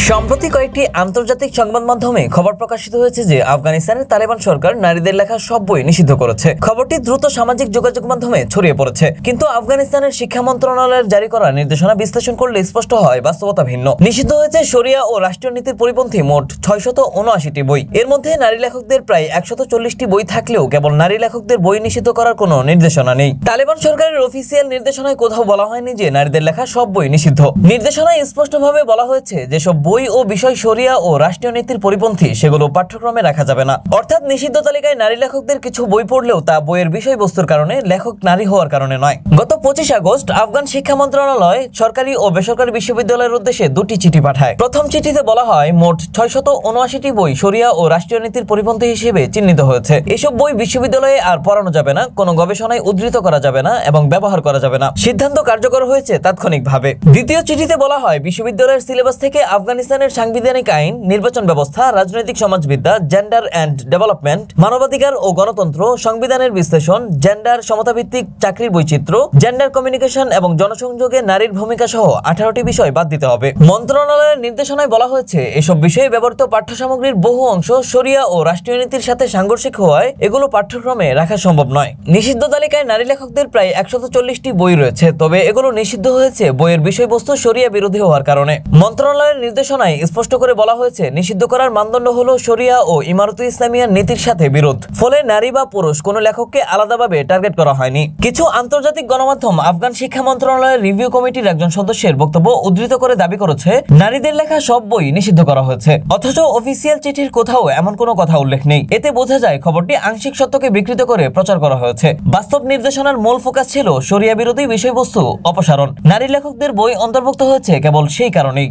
সম্প্রতি কয়েকটি আন্তর্জাতিক সংবাদ মাধ্যমে খবর প্রকাশিত হয়েছে যে আফগানিস্তানের তালেবান সরকার নারীদের লেখা সব বই নিষিদ্ধ করেছে। খবরটি দ্রুত সামাজিক যোগাযোগ মাধ্যমে ছড়িয়ে পড়েছে, কিন্তু আফগানিস্তানের শিক্ষা মন্ত্রণালয়ের জারি করা নির্দেশনা বিশ্লেষণ করলে স্পষ্ট হয় বাস্তবতা ভিন্ন। নিষিদ্ধ হয়েছে শরিয়া ও রাষ্ট্রীয় নীতির পরিপন্থী মোট 679টি বই। এর মধ্যে নারী লেখকদের প্রায় 140টি বই থাকলেও কেবল নারী লেখকদের বই নিষিদ্ধ করার কোনো নির্দেশনা নেই। তালেবান সরকারের অফিসিয়াল নির্দেশনায় কোথাও বলা হয়নি যে নারীদের লেখা সব বই নিষিদ্ধ। নির্দেশনায় স্পষ্টভাবে বলা হয়েছে যেসব বই ও বিষয় শরিয়া ও রাষ্ট্রীয় নীতির পরিপন্থী সেগুলো পাঠ্যক্রমে রাখা যাবে না। অর্থাৎ নিষিদ্ধ তালিকায় নারী লেখকদের কিছু বই পড়লেও তা বইয়ের বিষয়বস্তুর কারণে, লেখক নারী হওয়ার কারণে নয়। গত 25 আগস্ট আফগান শিক্ষা মন্ত্রণালয় সরকারি ও বেসরকারি বিশ্ববিদ্যালয়ের উদ্দেশ্যে দুটি চিঠি পাঠায়। প্রথম চিঠিতে বলা হয় মোট 679টি বই শরিয়া ও রাষ্ট্রীয় নীতির পরিপন্থী হিসেবে চিহ্নিত হয়েছে। এসব বই বিশ্ববিদ্যালয়ে আর পড়ানো যাবে না, কোনো গবেষণায় উদ্ধৃত করা যাবে না এবং ব্যবহার করা যাবে না। সিদ্ধান্ত কার্যকর হয়েছে তাৎক্ষণিকভাবে। দ্বিতীয় চিঠিতে বলা হয় বিশ্ববিদ্যালয়ের সিলেবাস থেকে আফগানিস্তানের সাংবিধানিক আইন, নির্বাচন ব্যবস্থা, রাজনৈতিক সমাজবিদ্যা, জেন্ডার অ্যান্ড ডেভেলপমেন্ট, মানবাধিকার ও গণতন্ত্র, সংবিধানের বিশ্লেষণ, জেন্ডার সমতাভিত্তিক চাকরির বৈচিত্র্য, জেন্ডার কমিউনিকেশন এবং জনসংযোগে নারীর ভূমিকা সহ 18টি বিষয় বাদ দিতে হবে। মন্ত্রণালয়ের নির্দেশনায় বলা হয়েছে এসব বিষয়ে ব্যবহৃত পাঠ্যসামগ্রীর বহু অংশ শরিয়া ও রাষ্ট্রীয় নীতির সাথে সাংঘর্ষিক হওয়ায় এগুলো পাঠ্যক্রমে রাখা সম্ভব নয়। নিষিদ্ধ তালিকায় নারী লেখকদের প্রায় 140টি বই রয়েছে, তবে এগুলো নিষিদ্ধ হয়েছে বইয়ের বিষয়বস্তু শরিয়া বিরোধী হওয়ার কারণে। মন্ত্রণালয়ের নির্দেশনায় স্পষ্ট করে বলা হয়েছে নিষিদ্ধ করার মানদণ্ড হলো শরিয়া ও ইমারতে ইসলামিয়ার নীতির সাথে বিরোধ। ফলে নারী বা পুরুষ কোনো লেখককে আলাদাভাবে টার্গেট করা হয়নি। কিছু আন্তর্জাতিক গণমাধ্যম আফগান শিক্ষা মন্ত্রণালয়ের রিভিউ কমিটির একজন সদস্যের বক্তব্য উদ্ধৃত করে দাবি করেছে নারীদের লেখা সব বই নিষিদ্ধ করা হয়েছে, অথচ অফিসিয়াল চিঠির কোথাও এমন কোনো কথা উল্লেখ নেই। এতে বোঝা যায় খবরটি আংশিক সত্যকে বিকৃত করে প্রচার করা হয়েছে। বাস্তব নির্দেশনার মূল ফোকাস ছিল শরিয়া বিরোধী বিষয়বস্তু অপসারণ। নারী লেখকদের বই অন্তর্ভুক্ত হয়েছে কেবল সেই কারণেই।